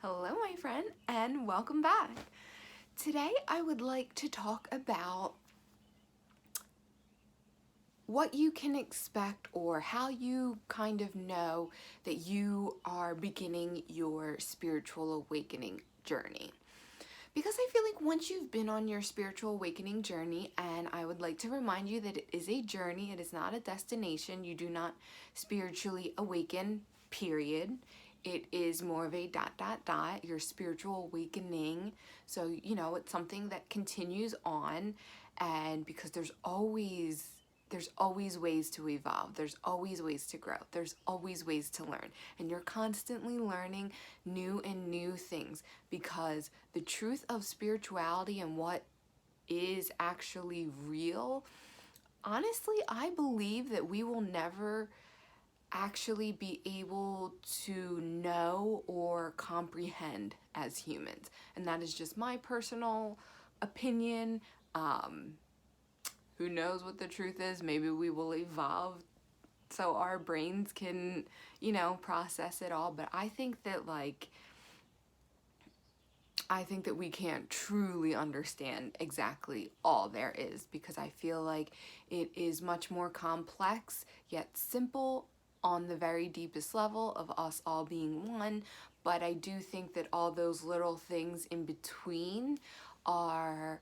Hello, my friend, and welcome back. Today, I would like to talk about what you can expect or how you kind of know that you are beginning your spiritual awakening journey. Because I feel like once you've been on your spiritual awakening journey, and I would like to remind you that it is a journey, it is not a destination. You do not spiritually awaken, period. It is more of a ... your spiritual awakening. So, it's something that continues on, and because there's always ways to evolve. There's always ways to grow. There's always ways to learn. And you're constantly learning new things, because the truth of spirituality and what is actually real, honestly, I believe that we will never actually be able to know or comprehend as humans. And that is just my personal opinion. Who knows what the truth is? Maybe we will evolve so our brains can, process it all. But I think that we can't truly understand exactly all there is, because I feel like it is much more complex yet simple on the very deepest level of us all being one. But I do think that all those little things in between are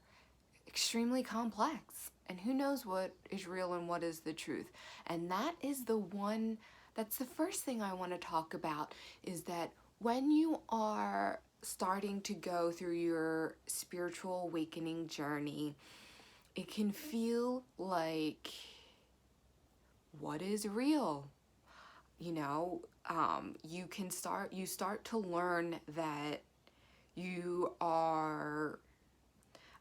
extremely complex. And who knows what is real and what is the truth. And that's the first thing I want to talk about, is that when you are starting to go through your spiritual awakening journey, it can feel like, what is real? You start to learn that you are,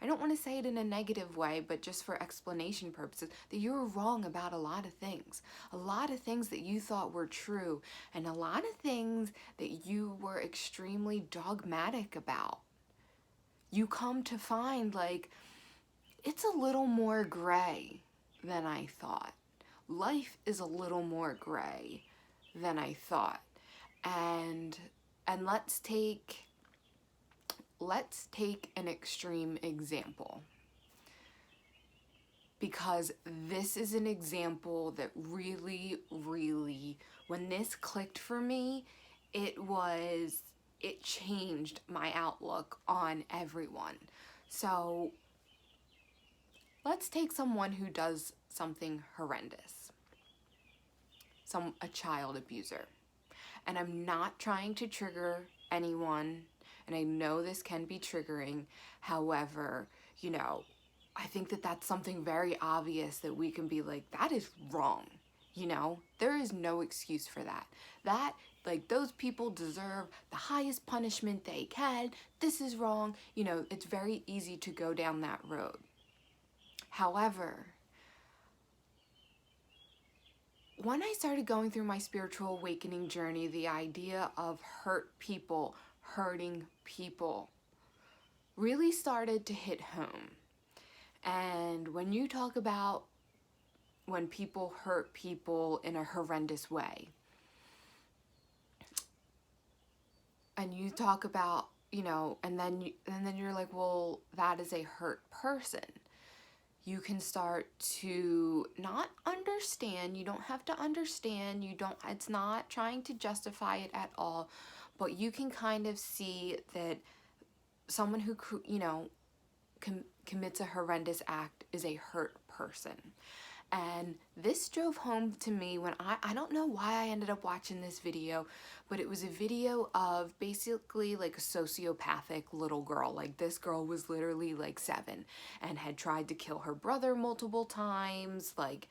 I don't want to say it in a negative way, but just for explanation purposes, that you were wrong about a lot of things. A lot of things that you thought were true, and a lot of things that you were extremely dogmatic about. You come to find, like, it's a little more gray than I thought. Life is a little more gray than I thought. And let's take an extreme example, because this is an example that really, when this clicked for me, it changed my outlook on everyone. So let's take someone who does something horrendous, a child abuser. And I'm not trying to trigger anyone, and I know this can be triggering. However, I think that that's something very obvious that we can be like, that is wrong. There is no excuse for that. Those people deserve the highest punishment they can. This is wrong. It's very easy to go down that road. However, when I started going through my spiritual awakening journey, the idea of hurting people, really started to hit home. And when you talk about when people hurt people in a horrendous way, and you talk about, and then you're like, well, that is a hurt person. You can start to not understand. You don't have to understand. It's not trying to justify it at all, but you can kind of see that someone who, commits a horrendous act is a hurt person. And this drove home to me when I don't know why I ended up watching this video, but it was a video of basically like a sociopathic little girl. Like, this girl was literally like 7 and had tried to kill her brother multiple times, like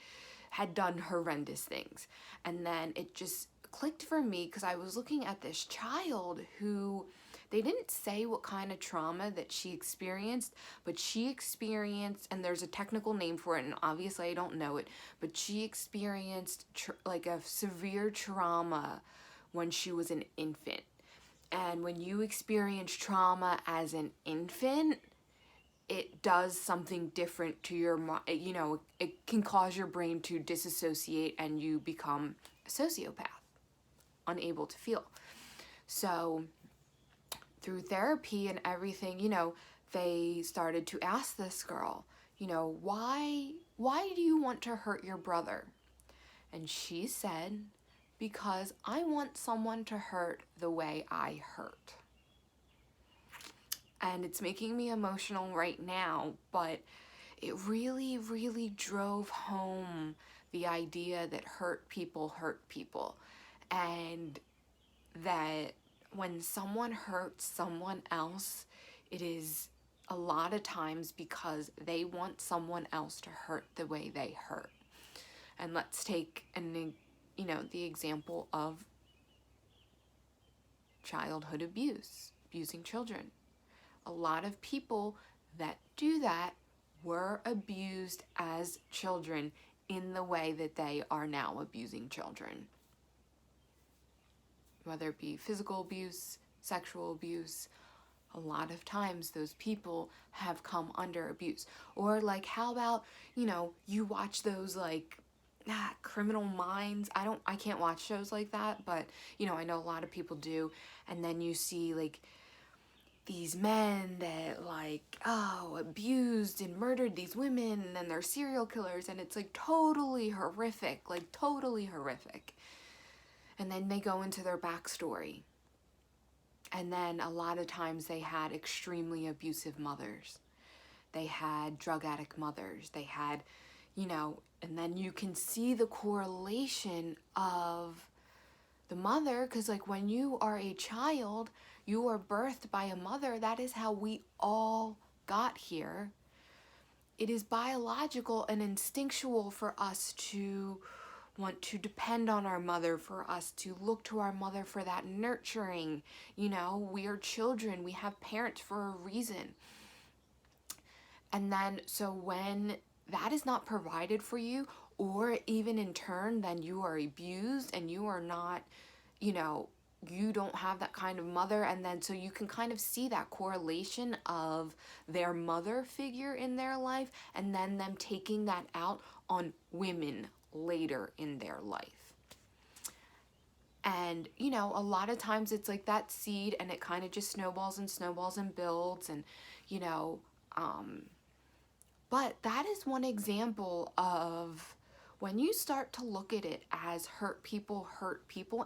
had done horrendous things. And then it just clicked for me, because I was looking at this child who, they didn't say what kind of trauma that she experienced, but she experienced, and there's a technical name for it, and obviously I don't know it, but she experienced like a severe trauma when she was an infant. And when you experience trauma as an infant, it does something different to your mind. It can cause your brain to disassociate, and you become a sociopath, unable to feel. So through therapy and everything, you know, they started to ask this girl, you know, why do you want to hurt your brother? And she said, because I want someone to hurt the way I hurt. And it's making me emotional right now, but it really, really drove home the idea that hurt people, and that when someone hurts someone else, it is a lot of times because they want someone else to hurt the way they hurt. And let's take the example of childhood abuse, abusing children. A lot of people that do that were abused as children in the way that they are now abusing children. Whether it be physical abuse, sexual abuse, a lot of times those people have come under abuse. Or like, how about, you watch those like Criminal Minds. I can't watch shows like that, but I know a lot of people do. And then you see like these men that abused and murdered these women, and they're serial killers, and it's like totally horrific. And then they go into their backstory. And then a lot of times they had extremely abusive mothers. They had drug addict mothers. They had, and then you can see the correlation of the mother, because like when you are a child, you are birthed by a mother. That is how we all got here. It is biological and instinctual for us to want to depend on our mother, for us to look to our mother for that nurturing. We are children. We have parents for a reason. And then, so when that is not provided for you, or even in turn, then you are abused and you are not, you don't have that kind of mother. And then so you can kind of see that correlation of their mother figure in their life, and then them taking that out on women later in their life. And a lot of times it's like that seed, and it kind of just snowballs and builds, and but that is one example of when you start to look at it as hurt people,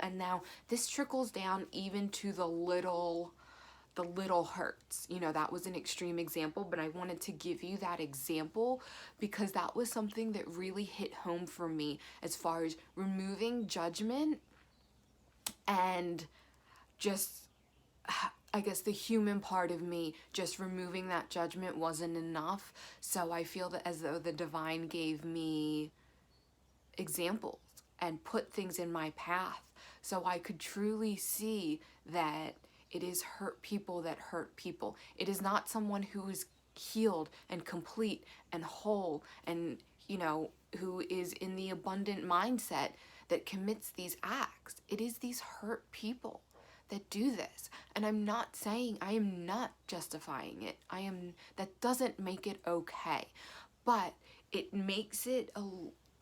and now this trickles down even to the little hurts. That was an extreme example, but I wanted to give you that example because that was something that really hit home for me as far as removing judgment, and just, I guess, the human part of me, just removing that judgment wasn't enough. So I feel that as though the divine gave me examples and put things in my path so I could truly see that it is hurt people that hurt people. It is not someone who is healed and complete and whole and, who is in the abundant mindset that commits these acts. It is these hurt people that do this. And I am not justifying it. That doesn't make it okay. But it makes it,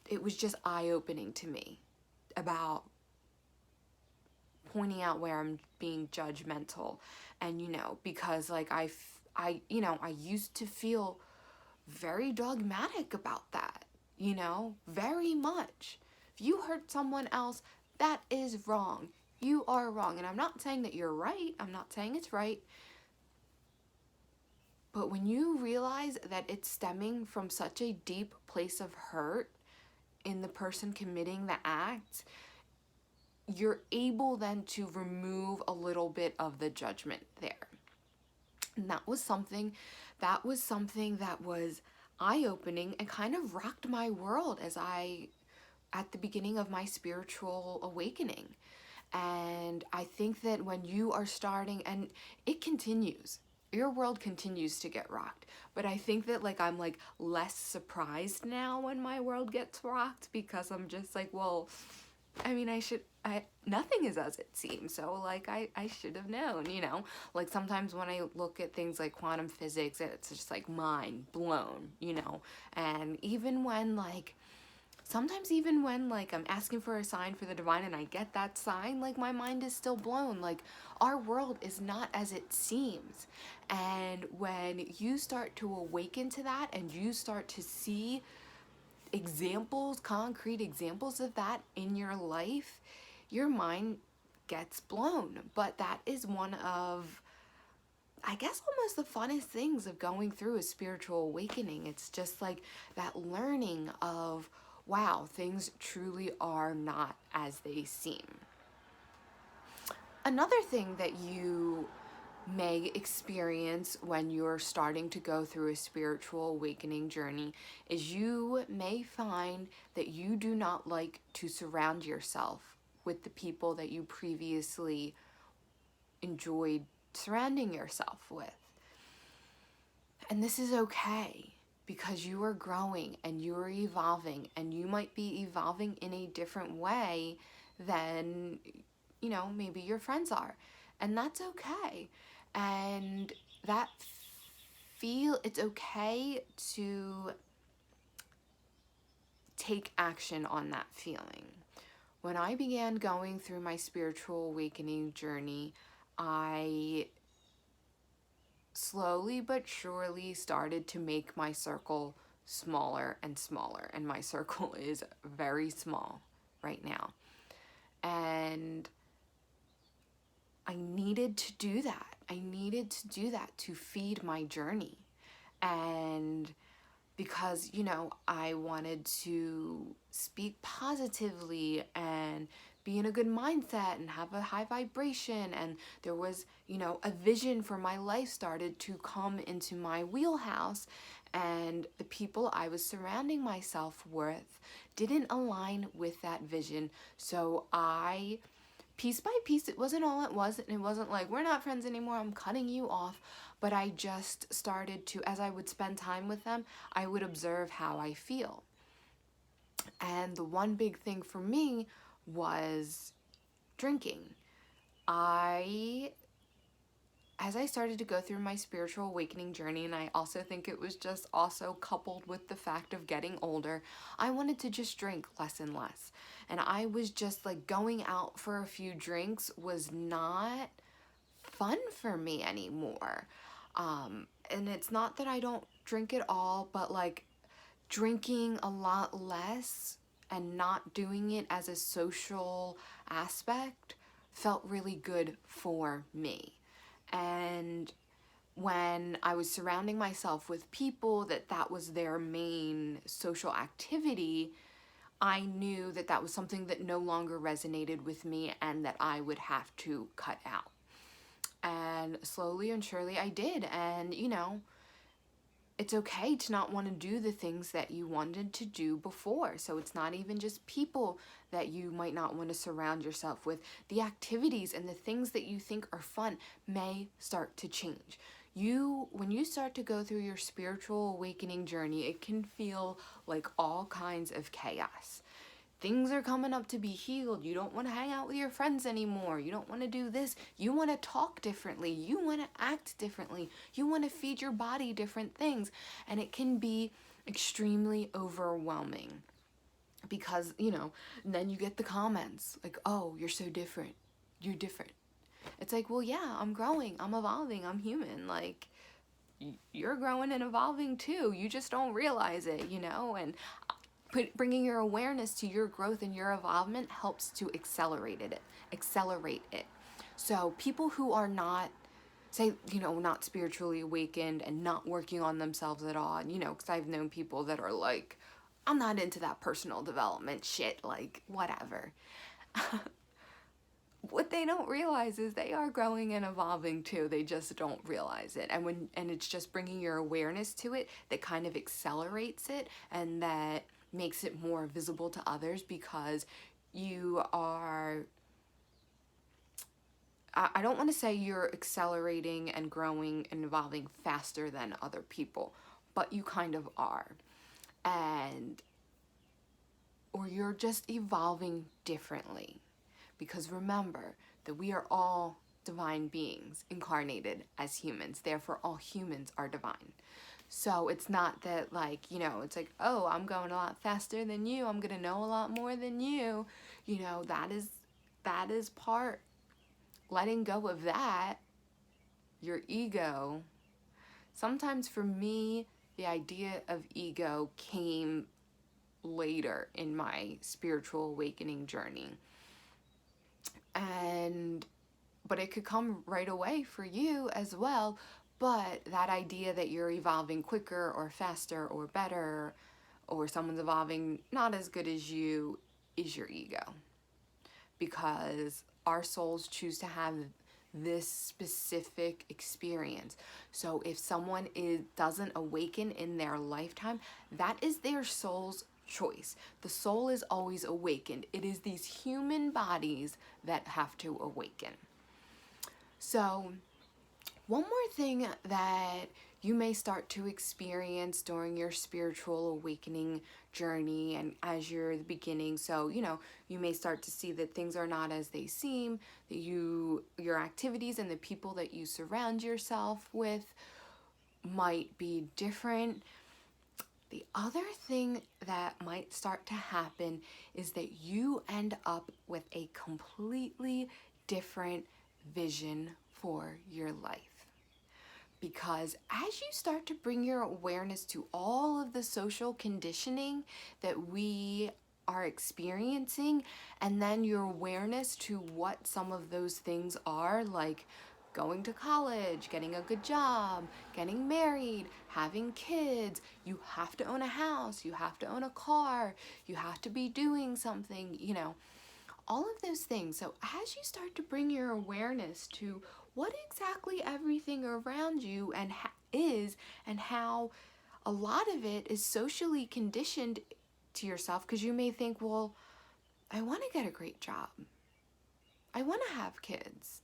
it was just eye-opening to me about pointing out where I'm being judgmental. And, because like I used to feel very dogmatic about that, very much. If you hurt someone else, that is wrong. You are wrong. And I'm not saying that you're right. I'm not saying it's right. But when you realize that it's stemming from such a deep place of hurt in the person committing the act, you're able then to remove a little bit of the judgment there. And that was something that was eye-opening and kind of rocked my world at the beginning of my spiritual awakening. And I think that when you are starting, and it continues, your world continues to get rocked. But I think that I'm less surprised now when my world gets rocked, because I'm just like, well, I mean, nothing is as it seems. So I should have known, sometimes when I look at things like quantum physics, it's just mind blown, and even when Sometimes even when like I'm asking for a sign for the divine and I get that sign, like my mind is still blown. Like our world is not as it seems. And when you start to awaken to that and you start to see examples, concrete examples of that in your life, your mind gets blown. But that is one of, I guess, almost the funnest things of going through a spiritual awakening. It's just like that learning of, wow, things truly are not as they seem. Another thing that you may experience when you're starting to go through a spiritual awakening journey is you may find that you do not like to surround yourself with the people that you previously enjoyed surrounding yourself with. And this is okay because you are growing and you are evolving, and you might be evolving in a different way than, maybe your friends are. And that's okay. And that it's okay to take action on that feeling. When I began going through my spiritual awakening journey, I slowly but surely started to make my circle smaller and smaller. And my circle is very small right now. And I needed to do that. I needed to do that to feed my journey. And because, I wanted to speak positively and be in a good mindset and have a high vibration. And there was, a vision for my life started to come into my wheelhouse. And the people I was surrounding myself with didn't align with that vision. So I, piece by piece, it wasn't all it was, and it wasn't like, we're not friends anymore, I'm cutting you off. But I just started to, as I would spend time with them, I would observe how I feel. And the one big thing for me was drinking. As I started to go through my spiritual awakening journey, and I also think it was just also coupled with the fact of getting older, I wanted to just drink less and less. And I was just like, going out for a few drinks was not fun for me anymore. And it's not that I don't drink at all, but like drinking a lot less and not doing it as a social aspect felt really good for me. And when I was surrounding myself with people that was their main social activity, I knew that that was something that no longer resonated with me and that I would have to cut out. And slowly and surely I did. And, it's okay to not want to do the things that you wanted to do before. So it's not even just people that you might not want to surround yourself with. The activities and the things that you think are fun may start to change. When you start to go through your spiritual awakening journey, it can feel like all kinds of chaos. Things are coming up to be healed. You don't want to hang out with your friends anymore. You don't want to do this. You want to talk differently. You want to act differently. You want to feed your body different things. And it can be extremely overwhelming because, then you get the comments like, oh, you're so different. You're different. It's like, well, yeah, I'm growing. I'm evolving. I'm human. Like, you're growing and evolving too. You just don't realize it, And bringing your awareness to your growth and your evolvement helps to accelerate it. So people who are not, say, not spiritually awakened and not working on themselves at all, and, because I've known people that are like, I'm not into that personal development shit, like, whatever. What they don't realize is they are growing and evolving too. They just don't realize it. And it's just bringing your awareness to it that kind of accelerates it, and that makes it more visible to others, because you are, I don't want to say you're accelerating and growing and evolving faster than other people, but you kind of are. Or you're just evolving differently. Because remember that we are all divine beings incarnated as humans. Therefore, all humans are divine. So it's not that, like, you know, it's like, oh, I'm going a lot faster than you, I'm gonna know a lot more than you. You know, that is part, letting go of that, your ego. Sometimes for me, the idea of ego came later in my spiritual awakening journey. And but it could come right away for you as well. But that idea that you're evolving quicker or faster or better, or someone's evolving not as good as you, is your ego. Because our souls choose to have this specific experience. So if someone doesn't awaken in their lifetime, that is their soul's choice. The soul is always awakened. It is these human bodies that have to awaken. So one more thing that you may start to experience during your spiritual awakening journey and as you're the beginning. So, you know, you may start to see that things are not as they seem, that your activities and the people that you surround yourself with might be different. The other thing that might start to happen is that you end up with a completely different vision for your life. Because as you start to bring your awareness to all of the social conditioning that we are experiencing, and then your awareness to what some of those things are, like going to college, getting a good job, getting married, having kids, you have to own a house, you have to own a car, you have to be doing something, you know, all of those things. So as you start to bring your awareness to what exactly everything around you is, and how a lot of it is socially conditioned to yourself, because you may think, well, I want to get a great job, I want to have kids.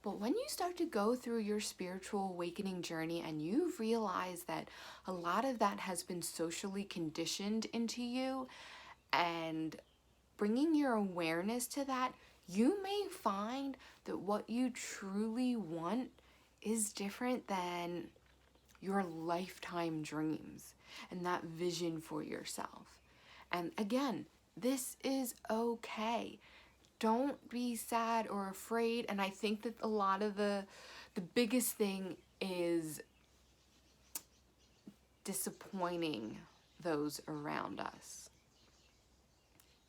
But when you start to go through your spiritual awakening journey and you realize that a lot of that has been socially conditioned into you, and bringing your awareness to that, you may find that what you truly want is different than your lifetime dreams and that vision for yourself. And again, this is okay. Don't be sad or afraid. And I think that a lot of the biggest thing is disappointing those around us.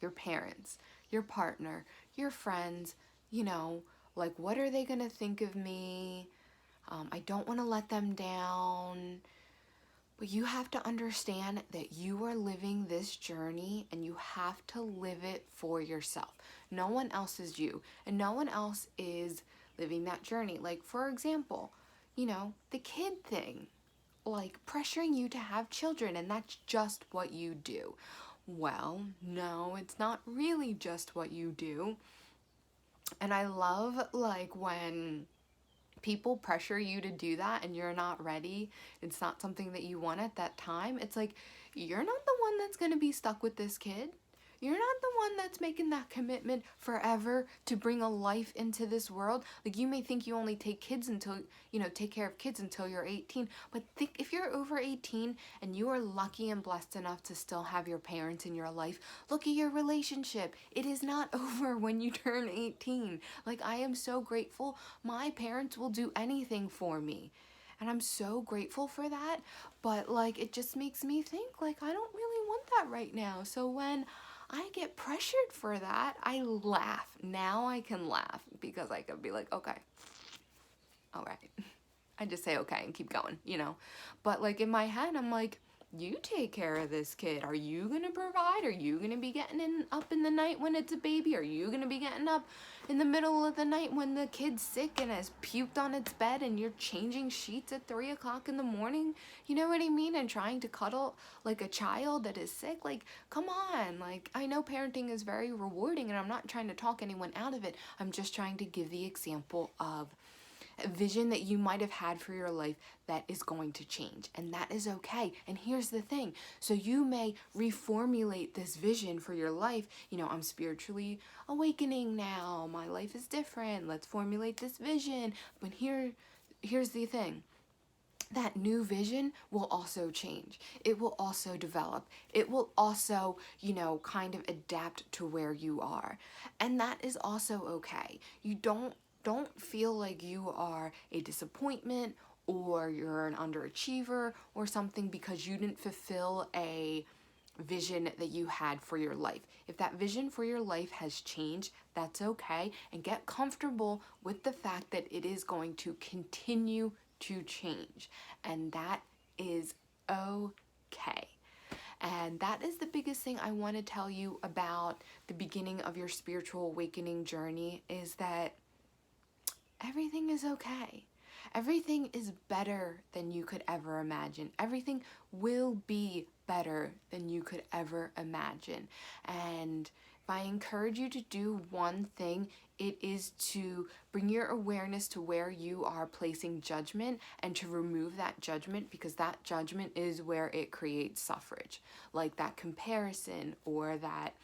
Your parents, your partner, your friends, you know, like, what are they going to think of me? I don't want to let them down. But you have to understand that you are living this journey and you have to live it for yourself. No one else is you, and no one else is living that journey. Like, for example, you know, the kid thing, like pressuring you to have children, and that's just what you do. Well, no, it's not really just what you do. And I love, like, when people pressure you to do that and you're not ready, it's not something that you want at that time. It's like, you're not the one that's going to be stuck with this kid. You're not the one that's making that commitment forever to bring a life into this world. Like, you may think you only take kids until, you know, take care of kids until you're 18. But think, if you're over 18 and you are lucky and blessed enough to still have your parents in your life, look at your relationship. It is not over when you turn 18. Like, I am so grateful. My parents will do anything for me. And I'm so grateful for that. But, like, it just makes me think, like, I don't really want that right now. So when I get pressured for that, I laugh. Now I can laugh because I can be like, okay, all right. I just say okay and keep going, you know. But, like, in my head, I'm like, you take care of this kid. Are you going to provide? Are you going to be getting up in the night when it's a baby? Are you going to be getting up in the middle of the night when the kid's sick and has puked on its bed and you're changing sheets at 3 o'clock in the morning? You know what I mean? And trying to cuddle like a child that is sick? Like, come on. Like, I know parenting is very rewarding and I'm not trying to talk anyone out of it. I'm just trying to give the example of a vision that you might have had for your life that is going to change, and that is okay. And here's the thing, so you may reformulate this vision for your life. You know, I'm spiritually awakening now, my life is different, let's formulate this vision. But here's the thing, that new vision will also change. It will also develop. It will also, kind of adapt to where you are. And that is also okay. You don't feel like you are a disappointment or you're an underachiever or something because you didn't fulfill a vision that you had for your life. If that vision for your life has changed, that's okay. And get comfortable with the fact that it is going to continue to change. And that is okay. And that is the biggest thing I want to tell you about the beginning of your spiritual awakening journey, is that everything is okay. Everything is better than you could ever imagine. Everything will be better than you could ever imagine. And if I encourage you to do one thing, it is to bring your awareness to where you are placing judgment and to remove that judgment, because that judgment is where it creates suffrage, like that comparison or that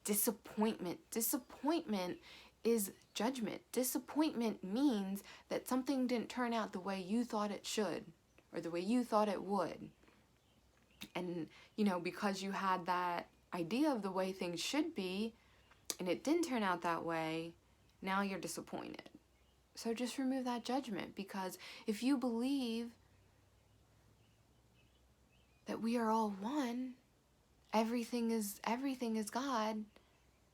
disappointment. Disappointment is judgment. Disappointment means that something didn't turn out the way you thought it should or the way you thought it would. And, because you had that idea of the way things should be and it didn't turn out that way, now you're disappointed. So just remove that judgment, because if you believe that we are all one, everything is God,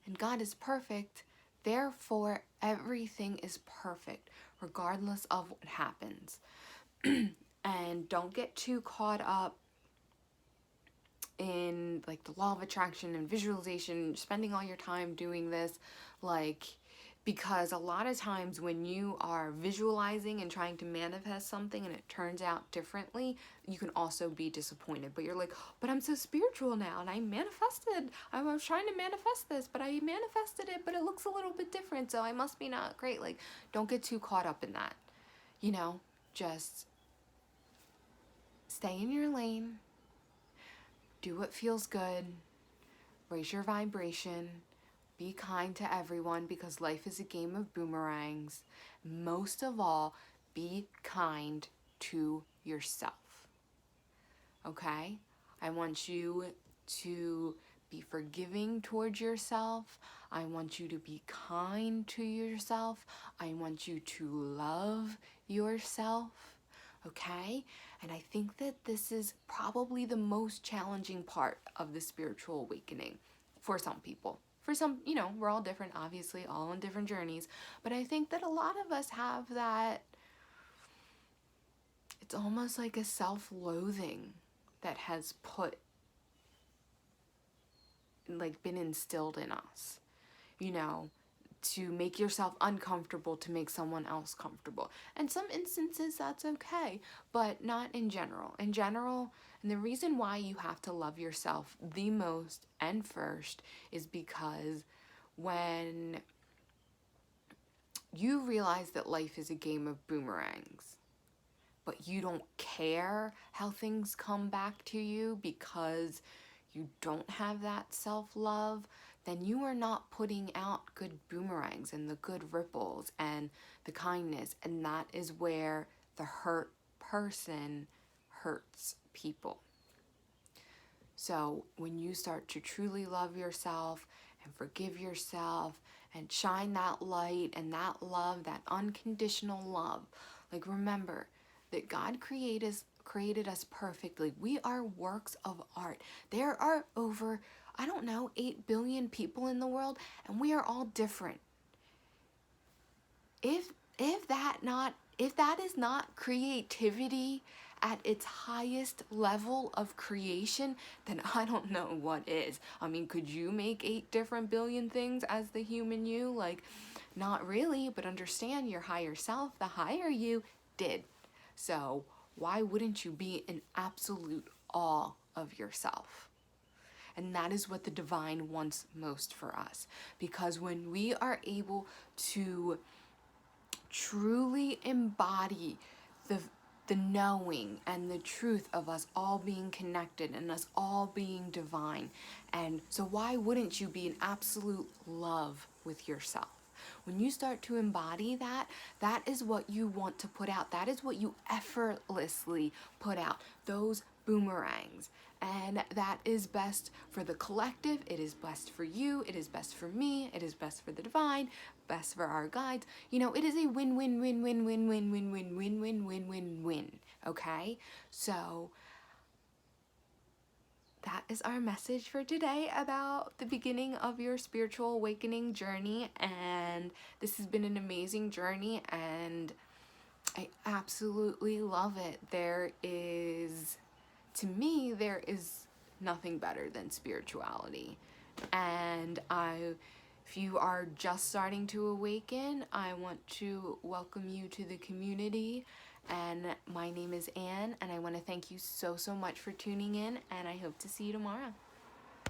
and God is perfect, therefore everything is perfect regardless of what happens. And don't get too caught up in like the law of attraction and visualization, spending all your time doing this, because a lot of times when you are visualizing and trying to manifest something and it turns out differently, you can also be disappointed. But you're like, but I'm so spiritual now and I was trying to manifest this, but I manifested it, but it looks a little bit different, so I must be not great. Like, don't get too caught up in that. Just stay in your lane, do what feels good, raise your vibration, be kind to everyone, because life is a game of boomerangs. Most of all, be kind to yourself. Okay? I want you to be forgiving towards yourself. I want you to be kind to yourself. I want you to love yourself. Okay? And I think that this is probably the most challenging part of the spiritual awakening for some people. For some, we're all different, obviously, all on different journeys. But I think that a lot of us have that, it's almost like a self-loathing that has been instilled in us, to make yourself uncomfortable to make someone else comfortable. In some instances, that's okay, but not in general. In general, and the reason why you have to love yourself the most and first is because when you realize that life is a game of boomerangs, but you don't care how things come back to you because you don't have that self-love, then you are not putting out good boomerangs and the good ripples and the kindness. And that is where the hurt person hurts people. So when you start to truly love yourself and forgive yourself and shine that light and that love, that unconditional love, remember that God created us perfectly. We are works of art. There are over 8 billion people in the world, and we are all different. If that is not creativity at its highest level of creation, then I don't know what is. I mean, could you make 8 different billion things as the human you? Not really, but understand your higher self, the higher you, did. So why wouldn't you be in absolute awe of yourself? And that is what the divine wants most for us. Because when we are able to truly embody the knowing and the truth of us all being connected and us all being divine, and so why wouldn't you be in absolute love with yourself? When you start to embody that, that is what you want to put out. That is what you effortlessly put out. Those boomerangs. And that is best for the collective. It is best for you. It is best for me. It is best for the divine, best for our guides. You know, it is a win, win, win, win, win, win, win, win, win, win, win, win, win. Okay? So that is our message for today about the beginning of your spiritual awakening journey. And this has been an amazing journey, and I absolutely love it. To me, there is nothing better than spirituality. And if you are just starting to awaken, I want to welcome you to the community. And my name is Anne, and I want to thank you so much for tuning in, and I hope to see you tomorrow.